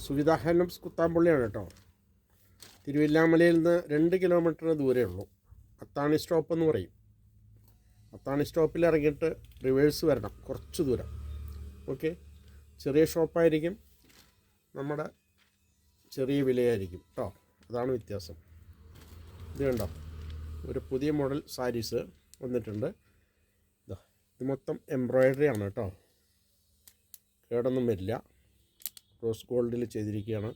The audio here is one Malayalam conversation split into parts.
സുവിധ ഹാൻഡ്ലൂംസ് കുത്താമ്പള്ളിയാണ് കേട്ടോ. തിരുവില്ലാമലയിൽ നിന്ന് 2 കിലോമീറ്റർ ദൂരമേ ഉള്ളൂ. അത്താണി സ്റ്റോപ്പ് എന്ന് പറയും. അത്താണി സ്റ്റോപ്പിൽ ഇറങ്ങിയിട്ട് റിവേഴ്സ് വരണം, കുറച്ച് ദൂരം. ഓക്കെ, ചെറിയ ഷോപ്പായിരിക്കും, നമ്മുടെ ചെറിയ വിലയായിരിക്കും കേട്ടോ. അതാണ് വ്യത്യാസം. ഇത് കണ്ടോ, ഒരു പുതിയ മോഡൽ സാരീസ് വന്നിട്ടുണ്ട്. ഇത് മൊത്തം എംബ്രോയ്ഡറി ആണ് കേട്ടോ, കേടൊന്നും വരില്ല. റോസ് ഗോൾഡിൽ ചെയ്തിരിക്കുകയാണ്.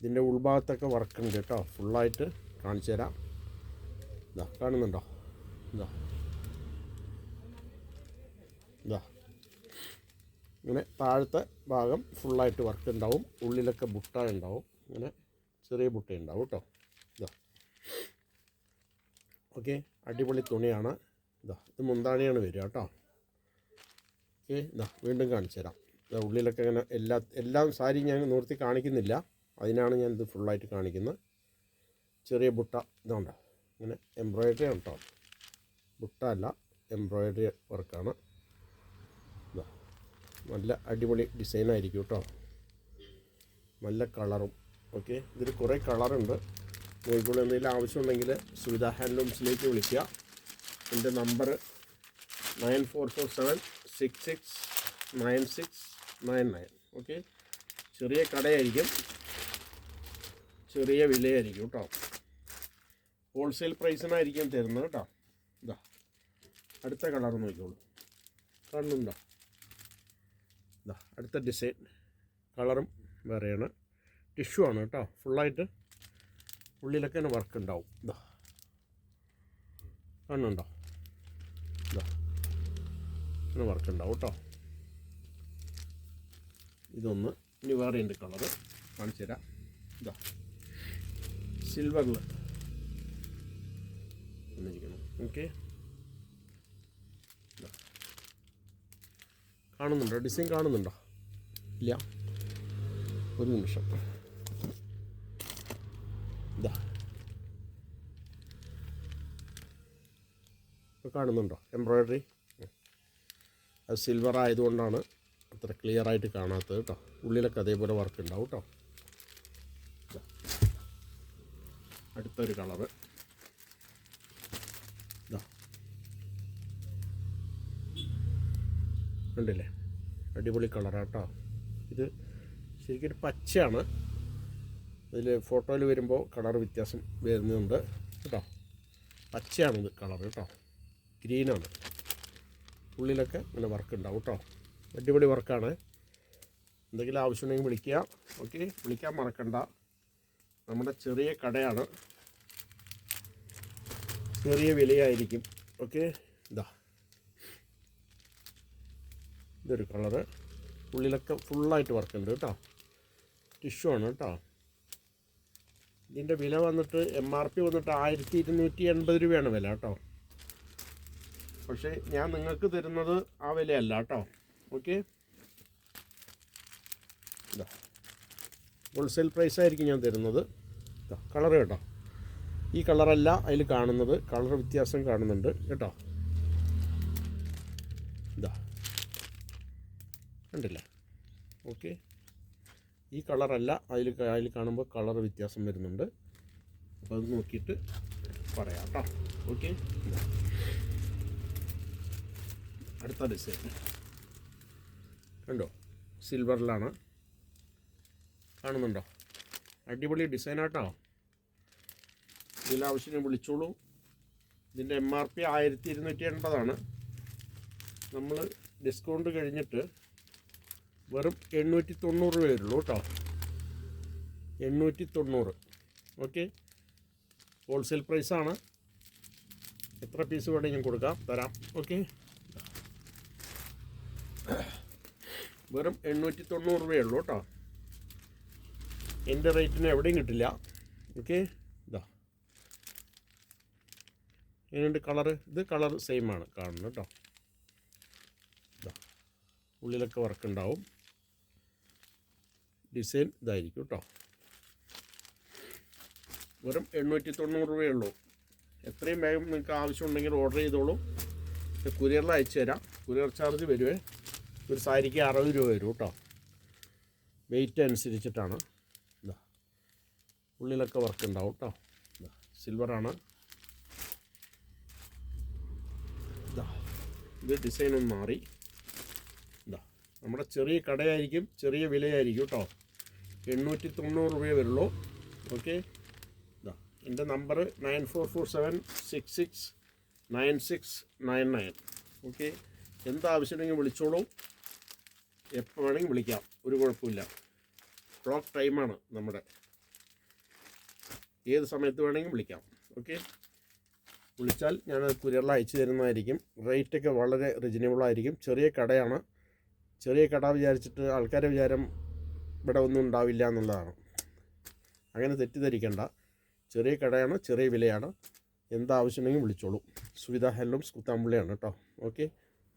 ഇതിൻ്റെ ഉൾഭാഗത്തൊക്കെ വർക്ക് ഉണ്ട് കേട്ടോ. ഫുള്ളായിട്ട് കാണിച്ചു തരാം. ഇതാ കാണുന്നുണ്ടോ? ഇതാ ഇതാ ഇങ്ങനെ താഴത്തെ ഭാഗം ഫുള്ളായിട്ട് വർക്ക് ഉണ്ടാവും. ഉള്ളിലൊക്കെ ബുട്ട ഉണ്ടാവും, ഇങ്ങനെ ചെറിയ ബുട്ട ഉണ്ടാവും കേട്ടോ. ഇതാ ഓക്കെ, അടിപൊളി തുണിയാണ്. ഇത് മുന്താണിയാണ് വരിക കേട്ടോ. ഓക്കെ, വീണ്ടും കാണിച്ചു തരാം. ഉള്ളിലൊക്കെ ഇങ്ങനെ എല്ലാം സാരി ഞാൻ നിർത്തി കാണിക്കുന്നില്ല, അതിനാണ് ഞാൻ ഇത് ഫുള്ളായിട്ട് കാണിക്കുന്നത്. ചെറിയ ബുട്ട ഇതുണ്ട്, ഇങ്ങനെ എംബ്രോയ്ഡറി ആണ് കേട്ടോ. ബുട്ട അല്ല, എംബ്രോയ്ഡറി വർക്കാണ്. നല്ല അടിപൊളി ഡിസൈനായിരിക്കും കേട്ടോ, നല്ല കളറും. ഓക്കെ, ഇതിൽ കുറേ കളറുണ്ട്. നിങ്ങൾക്ക് എന്തെങ്കിലും ആവശ്യമുണ്ടെങ്കിൽ സുവിധ ഹാൻഡ്ലൂംസിലേക്ക് വിളിക്കുക. എൻ്റെ നമ്പർ 9447669699. ഓക്കെ, ചെറിയ കടയായിരിക്കും, ചെറിയ വിലയായിരിക്കും കേട്ടോ. ഹോൾസെയിൽ പ്രൈസിനായിരിക്കും തരുന്നത് കേട്ടോ. ഇതാ അടുത്ത കളർ നോക്കിക്കോളൂ, കാണുന്നുണ്ടോ? ഇതാ അടുത്ത ഡിസൈൻ, കളറും വേറെയാണ്. ടിഷ്യൂ ആണ് കേട്ടോ, ഫുള്ളായിട്ട് ഉള്ളിലൊക്കെ തന്നെ വർക്ക് ഉണ്ടാവും. ഇതാ കാണുന്നുണ്ടോ? ഇതാ ഇങ്ങനെ വർക്ക് ഉണ്ടാവും കേട്ടോ. ഇതൊന്ന്, ഇനി വേറെ ഉണ്ട് കളറ്, കാണിച്ചു തരാം. ഇതാ സിൽവറിൽ വന്നിരിക്കണം. ഓക്കെ, കാണുന്നുണ്ടോ? ഡിസൈൻ കാണുന്നുണ്ടോ? ഇല്ല, ഒരു നിമിഷം. ഇതാ ഇപ്പോൾ കാണുന്നുണ്ടോ എംബ്രോയ്ഡറി? അത് സിൽവർ ആയതുകൊണ്ടാണ് അത്ര ക്ലിയർ ആയിട്ട് കാണാത്തത് കേട്ടോ. ഉള്ളിലൊക്കെ അതേപോലെ വർക്ക് ഉണ്ടാവും കേട്ടോ. അടുത്തൊരു കളറ് ഇതാ കണ്ടില്ലേ, അടിപൊളി കളറാണ് കേട്ടോ. ഇത് ശരിക്കും പച്ചയാണ്, അതിൽ ഫോട്ടോയിൽ വരുമ്പോൾ കളർ വ്യത്യാസം വരുന്നുണ്ട് കേട്ടോ. പച്ചയാണിത് കളർ കേട്ടോ, ഗ്രീനാണ്. ഉള്ളിലൊക്കെ ഇങ്ങനെ വർക്ക് ഉണ്ടാവും കേട്ടോ. അടിപൊളി വർക്കാണ്. എന്തെങ്കിലും ആവശ്യമുണ്ടെങ്കിൽ വിളിക്കുക. ഓക്കെ, വിളിക്കാൻ മറക്കണ്ട. നമ്മുടെ ചെറിയ കടയാണ്, ചെറിയ വിലയായിരിക്കും. ഓക്കെ, ഇതൊരു കളറ്, ഉള്ളിലൊക്കെ ഫുള്ളായിട്ട് വർക്കുണ്ട് കേട്ടോ. ടിഷ്യൂ ആണ് കേട്ടോ. ഇതിൻ്റെ വില വന്നിട്ട് MRP വന്നിട്ട് 1280 രൂപയാണ് വില കേട്ടോ. പക്ഷേ ഞാൻ നിങ്ങൾക്ക് തരുന്നത് ആ വിലയല്ല കേട്ടോ. ഓക്കെ, ഇതാ ഹോൾസെയിൽ പ്രൈസായിരിക്കും ഞാൻ തരുന്നത്. കളർ കേട്ടോ, ഈ കളറല്ല അതിൽ കാണുന്നത്, കളർ വ്യത്യാസം കാണുന്നുണ്ട് കേട്ടോ. ഇതാ കണ്ടില്ലേ? ഓക്കെ, ഈ കളറല്ല അതിൽ കാണുമ്പോൾ കളർ വ്യത്യാസം വരുന്നുണ്ട്. അപ്പോൾ അത് നോക്കിയിട്ട് പറയാം കേട്ടോ. ഓക്കെ, അടുത്ത ഡിസൈൻ കണ്ടോ, സിൽവറിലാണ്. കാണുന്നുണ്ടോ? അടിപൊളി ഡിസൈനാട്ടോ. ഇതിലാവശ്യം വിളിച്ചോളൂ. ഇതിൻ്റെ MRP 1280 നമ്മൾ ഡിസ്കൗണ്ട് കഴിഞ്ഞിട്ട് വെറും 890 രൂപയുള്ളൂ കേട്ടോ. 890. ഓക്കെ, ഹോൾസെയിൽ പ്രൈസാണ്. എത്ര പീസ് വേണമെങ്കിൽ കൊടുക്കാം, തരാം. ഓക്കെ, വെറും 890 രൂപയുള്ളൂ കേട്ടോ. എൻ്റെ റേറ്റിന് എവിടെയും കിട്ടില്ല. ഓക്കെ, ഇതാ എങ്ങനെയുണ്ട് കളറ്? ഇത് കളർ സെയിം ആണ് കാണുന്നത് കേട്ടോ. ഇതാ ഉള്ളിലൊക്കെ വർക്ക് ഉണ്ടാവും. ഡിസൈൻ ഇതായിരിക്കും കേട്ടോ. വെറും 890 രൂപയുള്ളൂ. എത്രയും വേഗം നിങ്ങൾക്ക് ആവശ്യമുണ്ടെങ്കിൽ ഓർഡർ ചെയ്തോളൂ. കുരിയറിൽ അയച്ചു തരാം. കുരിയർ ചാർജ് വരുവേ. ഒരു സാരിക്ക് 60 രൂപ വരും കേട്ടോ. വെയിറ്റ് അനുസരിച്ചിട്ടാണ്. ഇതാ ഉള്ളിലൊക്കെ വർക്ക് ഉണ്ടാവും കേട്ടോ. ഇതാ സിൽവറാണ്. ഇതാ ഇത് ഡിസൈനൊന്ന് മാറി. ഇതാ നമ്മുടെ ചെറിയ കടയായിരിക്കും, ചെറിയ വിലയായിരിക്കും കേട്ടോ. 890 രൂപയെ വരുള്ളൂ. ഓക്കെ. ഇതാ എൻ്റെ നമ്പർ 9447669699. ഓക്കെ. എന്താവശ്യമുണ്ടെങ്കിൽ വിളിച്ചോളൂ, എപ്പോൾ വേണമെങ്കിൽ വിളിക്കാം, ഒരു കുഴപ്പമില്ല. ക്ലോക്ക് ടൈമാണ് നമ്മുടെ, ഏത് സമയത്ത് വേണമെങ്കിൽ വിളിക്കാം. ഓക്കെ. വിളിച്ചാൽ ഞാൻ കുരിയറിൽ അയച്ചു തരുന്നതായിരിക്കും. റേറ്റൊക്കെ വളരെ റീസണബിളായിരിക്കും. ചെറിയ കടയാണ്. ചെറിയ കട വിചാരിച്ചിട്ട് ആൾക്കാരെ വിചാരം ഇവിടെ ഒന്നും ഉണ്ടാവില്ല എന്നുള്ളതാണ്. അങ്ങനെ തെറ്റിദ്ധരിക്കേണ്ട. ചെറിയ കടയാണ്, ചെറിയ വിലയാണ്. എന്താവശ്യമുണ്ടെങ്കിൽ വിളിച്ചോളൂ. സുവിധ ഹെൻഡ്ലൂംസ് കുത്താമ്പുള്ളിയാണ് കേട്ടോ. ഓക്കെ.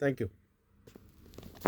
Thank you.